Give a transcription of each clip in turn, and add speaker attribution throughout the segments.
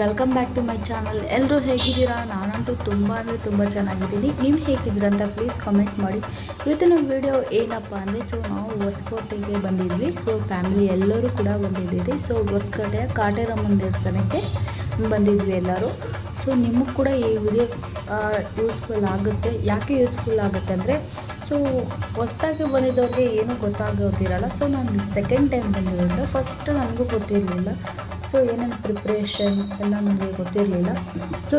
Speaker 1: Welcome back to my channel. ಎಲ್ಲರೂ ಹೇಗಿದ್ದೀರಾ? ನಾನಂತೂ ತುಂಬ ಅಂದರೆ ತುಂಬ ಚೆನ್ನಾಗಿದ್ದೀನಿ. ನೀವು ಹೇಗಿದ್ದೀರಾ ಅಂತ ಪ್ಲೀಸ್ ಕಮೆಂಟ್ ಮಾಡಿ. ಇವತ್ತಿನ ವಿಡಿಯೋ ಏನಪ್ಪ ಅಂದರೆ ನಾವು ಹೊಸಕೋಟೆಗೆ ಬಂದಿದ್ವಿ. ಫ್ಯಾಮಿಲಿ ಎಲ್ಲರೂ ಕೂಡ ಬಂದಿದ್ದೀರಿ. ಹೊಸಕೋಟೆಯ ಕಾಟೇರಮ್ಮನ ದೇವಸ್ಥಾನಕ್ಕೆ ಬಂದಿದ್ವಿ ಎಲ್ಲರೂ. ನಿಮಗೆ ಕೂಡ ಈ ವಿಡಿಯೋ ಯೂಸ್ಫುಲ್ ಆಗುತ್ತೆ. ಯಾಕೆ ಯೂಸ್ಫುಲ್ ಆಗುತ್ತೆ ಅಂದರೆ ಹೊಸದಾಗಿ ಬಂದಿದ್ದವ್ರಿಗೆ ಏನೂ ಗೊತ್ತಾಗೋದಿರಲ್ಲ. ನಾನು ಸೆಕೆಂಡ್ ಟೈಮ್ ಬಂದಿರೋದ್ರಿಂದ ಫಸ್ಟ್ ನನಗೂ ಗೊತ್ತಿರಲಿಲ್ಲ. ಏನೇನು ಪ್ರಿಪ್ರೇಷನ್ ಎಲ್ಲ ನನಗೆ ಗೊತ್ತಿರಲಿಲ್ಲ.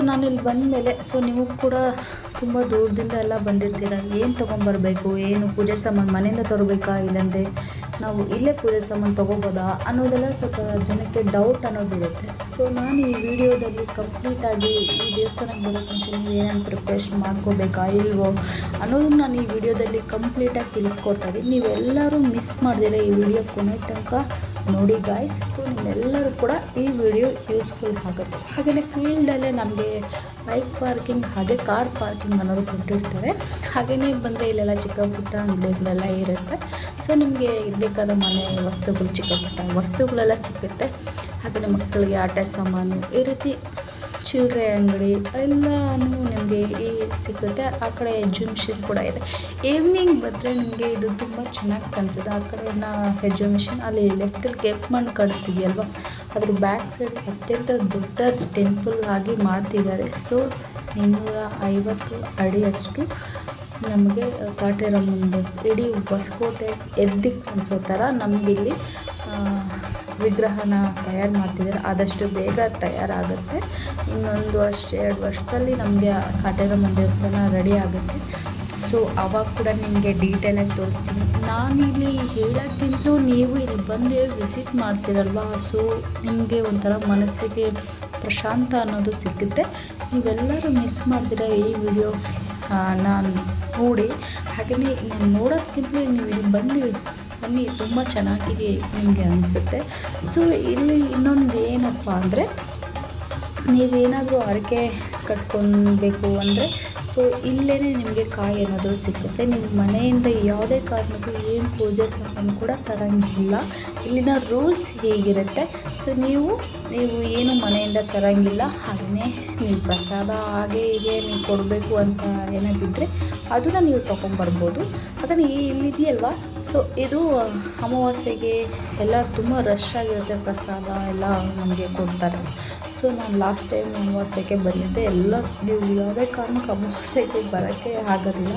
Speaker 1: ನಾನಿಲ್ಲಿ ಬಂದ ಮೇಲೆ ನಿಮಗೂ ಕೂಡ ತುಂಬ ದೂರದಿಂದ ಎಲ್ಲ ಬಂದಿರ್ತೀರ. ಏನು ತೊಗೊಂಬರ್ಬೇಕು, ಏನು ಪೂಜೆ ಸಾಮಾನು ಮನೆಯಿಂದ ತರಬೇಕಾ, ಇಲ್ಲಂದರೆ ನಾವು ಇಲ್ಲೇ ಪೂಜೆ ಸಾಮಾನು ತೊಗೋಬೋದಾ ಅನ್ನೋದೆಲ್ಲ ಸ್ವಲ್ಪ ಜನಕ್ಕೆ ಡೌಟ್ ಅನ್ನೋದಿರುತ್ತೆ. ನಾನು ಈ ವಿಡಿಯೋದಲ್ಲಿ ಕಂಪ್ಲೀಟಾಗಿ ಈ ದೇವಸ್ಥಾನಕ್ಕೆ ಬರೋಕ್ಕೆ ಮುಂಚೆ ನೀವು ಏನೇನು ಪ್ರಿಪ್ರೇಷನ್ ಮಾಡ್ಕೋಬೇಕಾ ಇಲ್ವೋ ಅನ್ನೋದನ್ನು ನಾನು ಈ ವಿಡಿಯೋದಲ್ಲಿ ಕಂಪ್ಲೀಟಾಗಿ ತಿಳಿಸ್ಕೊಡ್ತಾಯಿದ್ದೀನಿ. ನೀವೆಲ್ಲರೂ ಮಿಸ್ ಮಾಡಿದಿರ ಈ ವಿಡಿಯೋ ಕೊನೆ ತನಕ ನೋಡಿ ಗಾಯ್ಸ್. ನಿಮ್ಮೆಲ್ಲರೂ ಕೂಡ ಈ ವಿಡಿಯೋ ಯೂಸ್ಫುಲ್ ಆಗುತ್ತೆ. ಹಾಗೆಯೇ ಫೀಲ್ಡಲ್ಲೇ ನಮಗೆ ಬೈಕ್ ಪಾರ್ಕಿಂಗ್ ಹಾಗೆ ಕಾರ್ ಪಾರ್ಕಿಂಗ್ ಅನ್ನೋದು ಕೊಟ್ಟಿರ್ತಾರೆ. ಹಾಗೆಯೇ ಬಂದರೆ ಇಲ್ಲೆಲ್ಲ ಚಿಕ್ಕ ಪುಟ್ಟ ಅಂಗಡಿಗಳೆಲ್ಲ ಇರುತ್ತೆ. ನಿಮಗೆ ಬೇಕಾದ ಮನೆ ವಸ್ತುಗಳು, ಚಿಕ್ಕ ಪುಟ್ಟ ವಸ್ತುಗಳೆಲ್ಲ ಸಿಗುತ್ತೆ. ಹಾಗೆಯೇ ಮಕ್ಕಳಿಗೆ ಆಟ ಸಾಮಾನು, ಈ ರೀತಿ ಚಿಲ್ಲರೆ ಅಂಗಡಿ ಎಲ್ಲನೂ ನಿಮಗೆ ಸಿಗುತ್ತೆ. ಆ ಕಡೆ ಎಕ್ಸಿಬಿಷನ್ ಕೂಡ ಇದೆ. ಈವ್ನಿಂಗ್ ಬಂದರೆ ನಿಮಗೆ ಇದು ತುಂಬ ಚೆನ್ನಾಗಿ ಕಾಣಿಸುತ್ತೆ. ಆ ಕಡೆನ ಎಕ್ಸಿಬಿಷನ್ ಅಲ್ಲಿ ಲೆಫ್ಟಲ್ಲಿ ಕೆಂಪು ಮಣ್ಣು ಕಾಣಿಸ್ತಿದೆಯಲ್ವ, ಅದ್ರ ಬ್ಯಾಕ್ ಸೈಡ್ ಅತ್ಯಂತ ದೊಡ್ಡ ಟೆಂಪಲ್ ಆಗಿ ಮಾಡ್ತಿದ್ದಾರೆ. 250 ಅಡಿಯಷ್ಟು ನಮಗೆ ಕಾಟೇರಮ್ಮನ ಇಡೀ ಹೊಸಕೋಟೆ ಎದ್ದಿಗೆ ಅನಿಸೋ ಥರ ನಮಗಿಲ್ಲಿ ವಿಗ್ರಹನ ತಯಾರು ಮಾಡ್ತಿದ್ದಾರೆ. ಆದಷ್ಟು ಬೇಗ ತಯಾರಾಗುತ್ತೆ. ಇನ್ನೊಂದು ವರ್ಷ 2 ವರ್ಷದಲ್ಲಿ ನಮಗೆ ಕಾಟೇರಮ್ಮನ ದೇವಸ್ಥಾನ ರೆಡಿ ಆಗುತ್ತೆ. ಅವಾಗ ಕೂಡ ನಿಮಗೆ ಡೀಟೇಲಾಗಿ ತೋರಿಸ್ತೀನಿ. ನಾನಿಲ್ಲಿ ಹೇಳೋಕ್ಕಿಂತಲೂ ನೀವು ಇಲ್ಲಿ ಬಂದು ವಿಸಿಟ್ ಮಾಡ್ತೀರಲ್ವ, ನಿಮಗೆ ಒಂಥರ ಮನಸ್ಸಿಗೆ ಪ್ರಶಾಂತ ಅನ್ನೋದು ಸಿಗುತ್ತೆ. ನೀವೆಲ್ಲರೂ ಮಿಸ್ ಮಾಡ್ತೀರ ಈ ವಿಡಿಯೋ ನಾನು ನೋಡಿ. ಹಾಗೆಯೇ ನಾನು ನೋಡೋದಕ್ಕಿಂತಲೇ ನೀವು ಇಲ್ಲಿ ಬನ್ನಿ, ತುಂಬ ಚೆನ್ನಾಗಿ ನಿಮಗೆ ಅನಿಸುತ್ತೆ. ಇಲ್ಲಿ ಇನ್ನೊಂದು ಏನಪ್ಪ ಅಂದರೆ, ನೀವೇನಾದರೂ ಹರಕೆ ಕಟ್ಕೊಳ್ಬೇಕು ಅಂದರೆ ಇಲ್ಲೇ ನಿಮಗೆ ಕಾಯಿ ಅನ್ನೋದು ಸಿಗುತ್ತೆ. ನಿಮ್ಮ ಮನೆಯಿಂದ ಯಾವುದೇ ಕಾರಣಕ್ಕೂ ಏನು ಪೂಜೆ ಸಾಮಾನು ಕೂಡ ತರಂಗಿಲ್ಲ. ಇಲ್ಲಿನ ರೂಲ್ಸ್ ಹೇಗಿರುತ್ತೆ, ನೀವು ಏನು ಮನೆಯಿಂದ ತರಂಗಿಲ್ಲ. ಹಾಗೆಯೇ ನೀವು ಪ್ರಸಾದ ಹಾಗೆ ಹೀಗೆ ನೀವು ಕೊಡಬೇಕು ಅಂತ ಏನಾಗಿದ್ದರೆ ಅದನ್ನು ನೀವು ತೊಗೊಂಬರ್ಬೋದು. ಹಾಗಾಗಿ ಇಲ್ಲಿದೆಯಲ್ವ, ಇದು ಅಮಾವಾಸ್ಯೆಗೆ ಎಲ್ಲ ತುಂಬ ರಶ್ ಆಗಿರುತ್ತೆ. ಪ್ರಸಾದ ಎಲ್ಲ ನಮಗೆ ಕೊಡ್ತಾರೆ. ನಾನು ಲಾಸ್ಟ್ ಟೈಮ್ ಅಮಾವಾಸ್ಯೆಗೆ ಬಂದಿದ್ದೆ. ಎಲ್ಲ ನೀವು ಯಾವುದೇ ಕಾರಣಕ್ಕೆ ಅಮಾವಾಸ್ಯೆಗೆ ಬರೋಕ್ಕೆ ಆಗೋದಿಲ್ಲ.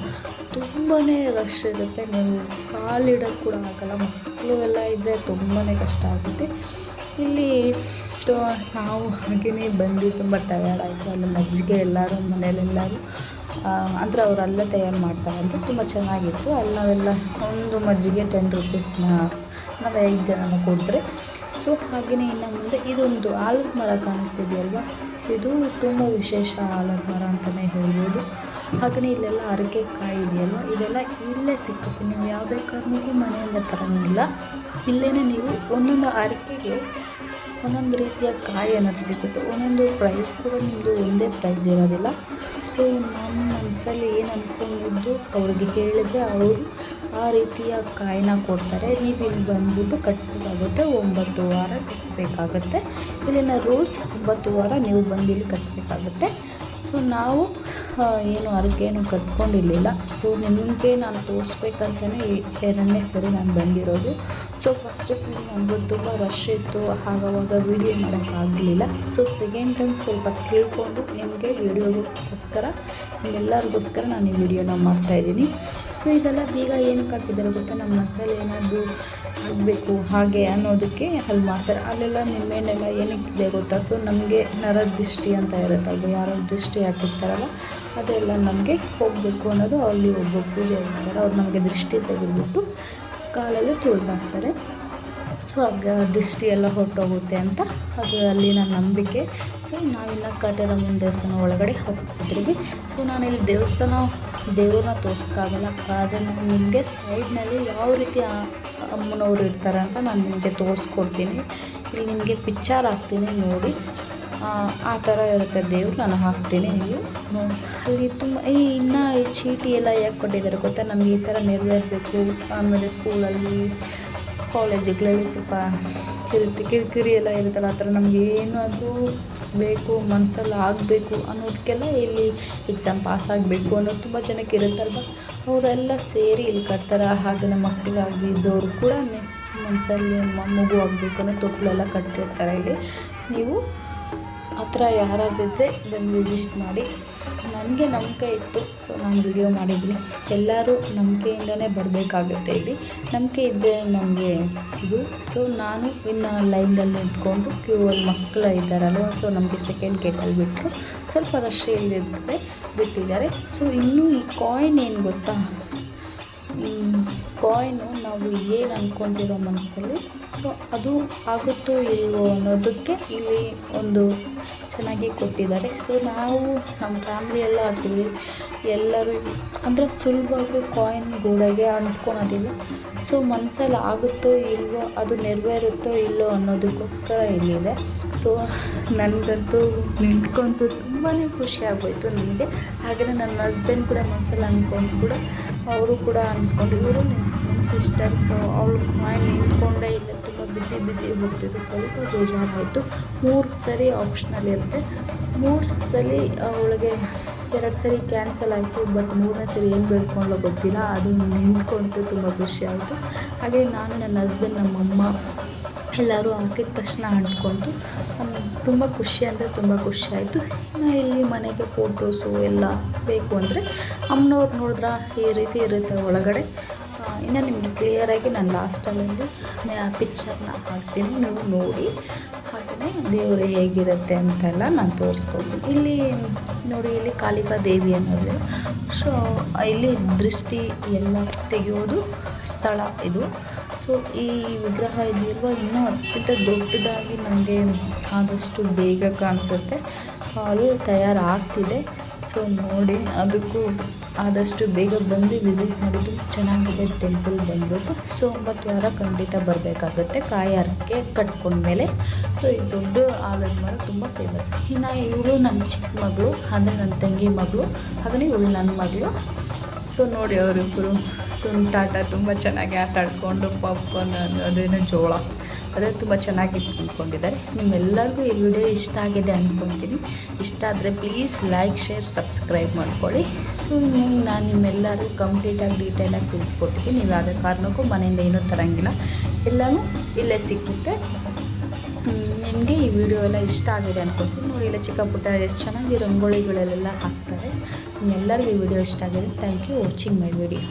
Speaker 1: ತುಂಬಾ ರಶ್ ಇರುತ್ತೆ. ನೀವು ಕಾಲಿಡೋಕ್ಕೆ ಕೂಡ ಆಗೋಲ್ಲ. ಮಕ್ಕಳು ಎಲ್ಲ ಇದ್ದರೆ ತುಂಬಾ ಕಷ್ಟ ಆಗುತ್ತೆ. ಇಲ್ಲಿ ನಾವು ಹಾಗೆಯೇ ಬಂದು ತುಂಬ ಟಯರ್ಡಾಯಿತು. ಅಲ್ಲಿ ಮಜ್ಜಿಗೆ ಎಲ್ಲರೂ ಮನೆಯಲ್ಲೆಲ್ಲರೂ ಅಂದರೆ ಅವರೆಲ್ಲ ತಯಾರು ಮಾಡ್ತಾರೆ ಅಂತ ತುಂಬ ಚೆನ್ನಾಗಿತ್ತು. ಅಲ್ಲಿ ನಾವೆಲ್ಲ ಒಂದು ಮಜ್ಜಿಗೆ 10 ರೂಪೀಸ್ನ ನಾವು 5 ಜನನ ಕೊಟ್ಟರೆ. ಹಾಗೆಯೇ ಇನ್ನು ಮುಂದೆ ಇದೊಂದು ಆಲದ ಮರ ಕಾಣಿಸ್ತಿದೆಯಲ್ವ, ಇದು ತುಂಬ ವಿಶೇಷ ಆಲದ ಮರ ಅಂತಲೇ ಹೇಳ್ಬೋದು. ಹಾಗೆಯೇ ಇಲ್ಲೆಲ್ಲ ಅರಕೆ ಕಾಯಿ ಇದೆಯಲ್ವ, ಇದೆಲ್ಲ ಇಲ್ಲೇ ಸಿಕ್ಕುತ್ತೆ. ನೀವು ಯಾವುದೇ ಕಾರಣಕ್ಕೂ ಮನೆಯಿಂದ ತರೋಂಗಿಲ್ಲ. ಇಲ್ಲೇ ನೀವು ಒಂದೊಂದು ಅರಕೆಗೆ ಒಂದೊಂದು ರೀತಿಯ ಕಾಯಿ ಅನ್ನೋದು ಸಿಗುತ್ತೆ. ಒಂದೊಂದು ಪ್ರೈಸ್ ಕೂಡ ನಿಮ್ಮದು ಒಂದೇ ಪ್ರೈಸ್ ಇರೋದಿಲ್ಲ. ನಮ್ಮ ಮನಸ್ಸಲ್ಲಿ ಏನು ಅಂದ್ಕೊಂಡಿದ್ದು ಅವ್ರಿಗೆ ಹೇಳಿದ್ರೆ ಅವರು ಆ ರೀತಿಯ ಕಾಯಿನ ಕೊಡ್ತಾರೆ. ನೀವು ಇಲ್ಲಿ ಬಂದ್ಬಿಟ್ಟು ಕಟ್ಟಬೇಕಾಗುತ್ತೆ. 9 ವಾರ ಕಟ್ಟಬೇಕಾಗುತ್ತೆ. ಇಲ್ಲಿನ ರೂಲ್ಸ್ 9 ವಾರ ನೀವು ಬಂದು ಇಲ್ಲಿ ಕಟ್ಟಬೇಕಾಗುತ್ತೆ. ನಾವು ಏನು ಹರಕೆಯನ್ನು ಕಟ್ಕೊಂಡಿರಲಿಲ್ಲ. ನಿಮಗೆ ನಾನು ತೋರಿಸ್ಬೇಕಂತಲೇ 2ನೇ ಸರಿ ನಾನು ಬಂದಿರೋದು. ಫಸ್ಟ್ ಸರಿ ನನಗೂ ತುಂಬ ರಶ್ ಇತ್ತು, ಆವಾಗ ವೀಡಿಯೋ ಮಾಡೋಕ್ಕಾಗಲಿಲ್ಲ. ಸೆಕೆಂಡ್ ಟೈಮ್ ಸ್ವಲ್ಪ ತಿಳ್ಕೊಂಡು ನಿಮಗೆ ವೀಡಿಯೋಗೋಸ್ಕರ ನಿಮ್ಮೆಲ್ಲರಿಗೋಸ್ಕರ ನಾನು ಈ ವಿಡಿಯೋನ ಮಾಡ್ತಾಯಿದ್ದೀನಿ. ಇದೆಲ್ಲ ಬೀಗ ಏನು ಕಟ್ಟಿದ್ದಾರೆ ಗೊತ್ತಾ, ನಮ್ಮ ಮನಸ್ಸಲ್ಲಿ ಏನಾದರೂ ಆಗಬೇಕು ಹಾಗೆ ಅನ್ನೋದಕ್ಕೆ ಅಲ್ಲಿ ಮಾಡ್ತಾರೆ. ಅಲ್ಲೆಲ್ಲ ನಿಮ್ಮೆಣ್ಣೆಲ್ಲ ಏನಕ್ಕಿದೆ ಗೊತ್ತಾ, ನಮಗೆ ನರದೃಷ್ಟಿ ಅಂತ ಇರುತ್ತಲ್ವ, ಯಾರೋ ದೃಷ್ಟಿ ಹಾಕಿರ್ತಾರಲ್ಲ ಅದೆಲ್ಲ ನಮಗೆ ಹೋಗಬೇಕು ಅನ್ನೋದು. ಅಲ್ಲಿ ಒಬ್ಬ ಪೂಜೆ ಮಾಡ್ತಾರೆ, ಅವ್ರು ನಮಗೆ ದೃಷ್ಟಿ ತೆಗೆದುಬಿಟ್ಟು ಕಾಲಲ್ಲಿ ತುಳಿದಾಕ್ತಾರೆ. ಆಗ ದೃಷ್ಟಿ ಎಲ್ಲ ಹೊರಟೋಗುತ್ತೆ ಅಂತ ಅದು ಅಲ್ಲಿನ ನಂಬಿಕೆ. ನಾವಿನ್ನು ಕಾಟೇರಮ್ಮನ ದೇವಸ್ಥಾನ ಒಳಗಡೆ ಹೋಗ್ತಿದ್ವಿ. ನಾನಿಲ್ಲಿ ದೇವ್ರನ್ನ ತೋರ್ಸೋಕ್ಕಾಗಲ್ಲ. ಆದರೆ ನಾನು ನಿಮಗೆ ಸೈಡ್ನಲ್ಲಿ ಯಾವ ರೀತಿ ಅಮ್ಮನವ್ರು ಇರ್ತಾರೆ ಅಂತ ನಾನು ನಿಮಗೆ ತೋರಿಸ್ಕೊಡ್ತೀನಿ. ಇಲ್ಲಿ ನಿಮಗೆ ಪಿಕ್ಚರ್ ಹಾಕ್ತೀನಿ ನೋಡಿ. ಆ ಥರ ಇರುತ್ತೆ ದೇವ್ರು, ನಾನು ಹಾಕ್ತೀನಿ. ನೀವು ಅಲ್ಲಿ ತುಂಬ ಇನ್ನು ಈ ಚೀಟಿ ಎಲ್ಲ ಯಾಕೆ ಕೊಟ್ಟಿದ್ದಾರೆ ಗೊತ್ತಾ, ನಮಗೆ ಈ ಥರ ನೆರವೇರಬೇಕು. ಆಮೇಲೆ ಸ್ಕೂಲಲ್ಲಿ ಕಾಲೇಜುಗಳಲ್ಲಿ ಸ್ವಲ್ಪ ಇರುತ್ತೆ, ಕಿರಿಕಿರಿ ಎಲ್ಲ ಇರುತ್ತಲ್ಲ, ಆ ಥರ ನಮ್ಗೆ ಏನಾದರೂ ಬೇಕು ಮನಸ್ಸಲ್ಲಿ ಆಗಬೇಕು ಅನ್ನೋದಕ್ಕೆಲ್ಲ ಇಲ್ಲಿ ಎಕ್ಸಾಮ್ ಪಾಸ್ ಆಗಬೇಕು ಅನ್ನೋದು ತುಂಬ ಜನಕ್ಕೆ ಇರುತ್ತಲ್ವ, ಅವರೆಲ್ಲ ಸೇರಿ ಇಲ್ಲಿ ಕಟ್ತಾರೆ. ಹಾಗೆ ನಮ್ಮ ಮಕ್ಕಳಾಗಿದ್ದವರು ಕೂಡ ಮನಸ್ಸಲ್ಲಿ ಮಗು ಆಗಬೇಕು ಅನ್ನೋ ತೊಟ್ಲೆಲ್ಲ ಕಟ್ಟಿರ್ತಾರೆ. ಇಲ್ಲಿ ನೀವು ಆ ಥರ ಯಾರಾಗಿದ್ದರೆ ಬಂದು ವಿಸಿಟ್ ಮಾಡಿ. ನನಗೆ ನಂಬಿಕೆ ಇತ್ತು, ಸೊ ನಾನು ವಿಡಿಯೋ ಮಾಡಿದ್ದೀನಿ. ಎಲ್ಲರೂ ನಂಬಿಕೆಯಿಂದನೇ ಬರಬೇಕಾಗುತ್ತೆ. ಇಲ್ಲಿ ನಂಬಿಕೆ ಇದ್ದರೆ ನಮಗೆ ಇದು. ಸೊ ನಾನು ಇನ್ನು ಲೈನಲ್ಲಿ ನಿಂತ್ಕೊಂಡು ಕ್ಯೂವಲ್ಲಿ ಮಕ್ಕಳು ಇದ್ದಾರಲ್ವ, ಸೊ ನಮಗೆ ಸೆಕೆಂಡ್ ಗೇಟಲ್ಲಿ ಬಿಟ್ಟರು. ಸ್ವಲ್ಪ ರಶ್ ಇಲ್ಲಿರ್ತದೆ ಬಿಟ್ಟಿದ್ದಾರೆ. ಸೊ ಇನ್ನೂ ಈ ಕಾಯಿನ್ ಏನು ಗೊತ್ತಾ, ಕಾಯಿನು ನಾವು ಏನು ಅಂದ್ಕೊಂಡಿರೋ ಮನಸ್ಸಲ್ಲಿ, ಸೊ ಅದು ಆಗುತ್ತೋ ಇಲ್ವೋ ಅನ್ನೋದಕ್ಕೆ ಇಲ್ಲಿ ಒಂದು ಚೆನ್ನಾಗಿ ಕೊಟ್ಟಿದ್ದಾರೆ. ಸೊ ನಾವು ನಮ್ಮ ಫ್ಯಾಮ್ಲಿ ಎಲ್ಲ ಆಡ್ತೀವಿ, ಎಲ್ಲರೂ ಅಂದರೆ ಸುಲಭವಾಗಿ ಕಾಯಿನ್ ಗೋಡೆಗೆ ಅಂಟ್ಕೊಳೋದಿಲ್ಲ. ಸೊ ಮನಸ್ಸಲ್ಲಿ ಆಗುತ್ತೋ ಇಲ್ವೋ, ಅದು ನೆರವೇರುತ್ತೋ ಇಲ್ಲೋ ಅನ್ನೋದಕ್ಕೋಸ್ಕರ ಇಲ್ಲಿದೆ. ಸೊ ನನಗಂತೂ ನಿಂತ್ಕೊಂತು ತುಂಬಾ ಖುಷಿ ಆಗೋಯಿತು ನನಗೆ. ಹಾಗೆಯೇ ನನ್ನ ಹಸ್ಬೆಂಡ್ ಕೂಡ ಮನಸ್ಸಲ್ಲಿ ಅಂದ್ಕೊಂಡು ಕೂಡ ಅವರು ಕೂಡ ಅನಿಸ್ಕೊಂಡು, ಇವರು ನಮ್ಮ ಸಿಸ್ಟರ್. ಸೊ ಅವಳು ಕಾಯಿನ್ ನಿಂತ್ಕೊಂಡೇ ಇಲ್ಲ, ತುಂಬ ಬಿದ್ದು ಹೋಗ್ತಿದ್ದು, ಸ್ವಲ್ಪ ಬೇಜಾರಾಯಿತು. 3 ಸರಿ ಆಪ್ಷನಲ್ ಇರುತ್ತೆ, 3 ಸಲ ಅವಳಿಗೆ 2 ಸರಿ ಕ್ಯಾನ್ಸಲ್ ಆಯಿತು. ಬಟ್ 3ನೇ ಸರಿ ಏನು ಬೇಡ್ಕೊಂಡ್ಲೋ ಗೊತ್ತಿಲ್ಲ, ಅದು ನಿಂತ್ಕೊಂಡು ತುಂಬ ಖುಷಿ ಆಯಿತು. ಹಾಗೆ ನಾನು, ನನ್ನ ಹಸ್ಬೆಂಡ್, ನಮ್ಮಮ್ಮ ಎಲ್ಲರೂ ಹಾಕಿದ ತಕ್ಷಣ ಅಂಟ್ಕೊಂಡು ತುಂಬ ಖುಷಿ ಅಂದರೆ ತುಂಬ ಖುಷಿ ಆಯಿತು. ಇನ್ನು ಇಲ್ಲಿ ಮನೆಗೆ ಫೋಟೋಸು ಎಲ್ಲ ಬೇಕು ಅಂದರೆ ಅಮ್ಮನವ್ರು ನೋಡಿದ್ರೆ ಈ ರೀತಿ ಇರುತ್ತೆ ಒಳಗಡೆ. ಇನ್ನು ನಿಮಗೆ ಕ್ಲಿಯರಾಗಿ ನಾನು ಲಾಸ್ಟಲ್ಲಿ ಪಿಕ್ಚರ್ನ ಹಾಕ್ತೀನಿ, ನೀವು ನೋಡಿ. ಹಾಗೆಯೇ ದೇವರು ಹೇಗಿರುತ್ತೆ ಅಂತೆಲ್ಲ ನಾನು ತೋರಿಸ್ಕೊಡ್ತೀನಿ. ಇಲ್ಲಿ ನೋಡಿ, ಇಲ್ಲಿ ಕಾಳಿಕಾ ದೇವಿ ಅನ್ನೋದು. ಸೊ ಇಲ್ಲಿ ದೃಷ್ಟಿ ಎಲ್ಲ ತೆಗೆಯೋದು ಸ್ಥಳ ಇದು. ಸೊ ಈ ವಿಗ್ರಹ ಇದೆಯಲ್ವ, ಇನ್ನೂ ಅತ್ಯಂತ ದೊಡ್ಡದಾಗಿ ನಮಗೆ ಆದಷ್ಟು ಬೇಗ ಕಾಣಿಸುತ್ತೆ. ಅದು ತಯಾರಾಗ್ತಿದೆ. ಸೊ ನೋಡಿ, ಅದಕ್ಕೂ ಆದಷ್ಟು ಬೇಗ ಬಂದು ವಿಸಿಟ್ ಮಾಡಿದ್ದು ಚೆನ್ನಾಗಿದೆ ಟೆಂಪಲ್ ಬಂದ್ಬಿಟ್ಟು. ಸೊ 9 ವಾರ ಖಂಡಿತ ಬರಬೇಕಾಗುತ್ತೆ ಕಾಯಾರಕ್ಕೆ ಕಟ್ಕೊಂಡ್ಮೇಲೆ. ಸೊ ಈ ದೊಡ್ಡ ಆಲದ ಮರ ತುಂಬ ಫೇಮಸ್. ಇನ್ನು ಇವಳು ನನ್ನ ಚಿಕ್ಕ ಮಗಳು, ಅಂದರೆ ನನ್ನ ತಂಗಿ ಮಗಳು, ಹಾಗೆಯೇ ಇವಳು ನನ್ನ ಮಗಳು. ಸೊ ನೋಡಿ, ಅವರಿಬ್ಬರು ತುಂಟಾಟ ತುಂಬ ಚೆನ್ನಾಗಿ ಆಟ ಆಡಿಕೊಂಡು ಪಾಪ್ಕಾರ್ನ್ ಅದೇನೋ ಜೋಳ ಅದೇ ತುಂಬ ಚೆನ್ನಾಗಿ ಅಂದ್ಕೊಂಡಿದ್ದಾರೆ. ನಿಮ್ಮೆಲ್ಲರಿಗೂ ಈ ವಿಡಿಯೋ ಇಷ್ಟ ಆಗಿದೆ ಅಂದ್ಕೊತೀನಿ. ಇಷ್ಟ ಆದರೆ ಪ್ಲೀಸ್ ಲೈಕ್, ಶೇರ್, ಸಬ್ಸ್ಕ್ರೈಬ್ ಮಾಡ್ಕೊಳ್ಳಿ. ಸೊ ನಾನು ನಿಮ್ಮೆಲ್ಲರಿಗೂ ಕಂಪ್ಲೀಟಾಗಿ ಡೀಟೇಲಾಗಿ ತಿಳಿಸ್ಕೊಟ್ಟಿದ್ದೀನಿ. ನೀವು ಯಾವುದೇ ಕಾರಣಕ್ಕೂ ಮನೆಯಿಂದ ಏನೂ ತರೋಂಗಿಲ್ಲ, ಎಲ್ಲನೂ ಇಲ್ಲೇ ಸಿಕ್ಕುತ್ತೆ. ನಿಮಗೆ ಈ ವಿಡಿಯೋ ಎಲ್ಲ ಇಷ್ಟ ಆಗಿದೆ ಅಂದ್ಕೊತೀನಿ. ನೋಡಿ, ಇಲ್ಲ ಚಿಕ್ಕ ಪುಟ್ಟ ಎಷ್ಟು ಚೆನ್ನಾಗಿ ರಂಗೋಳಿಗಳೆಲ್ಲ ಹಾಕ್ತಾರೆ. ನಿಮ್ಮೆಲ್ಲರಿಗೂ ಈ ವಿಡಿಯೋ ಇಷ್ಟ ಆಗಿದೆ. Thank you watching my video.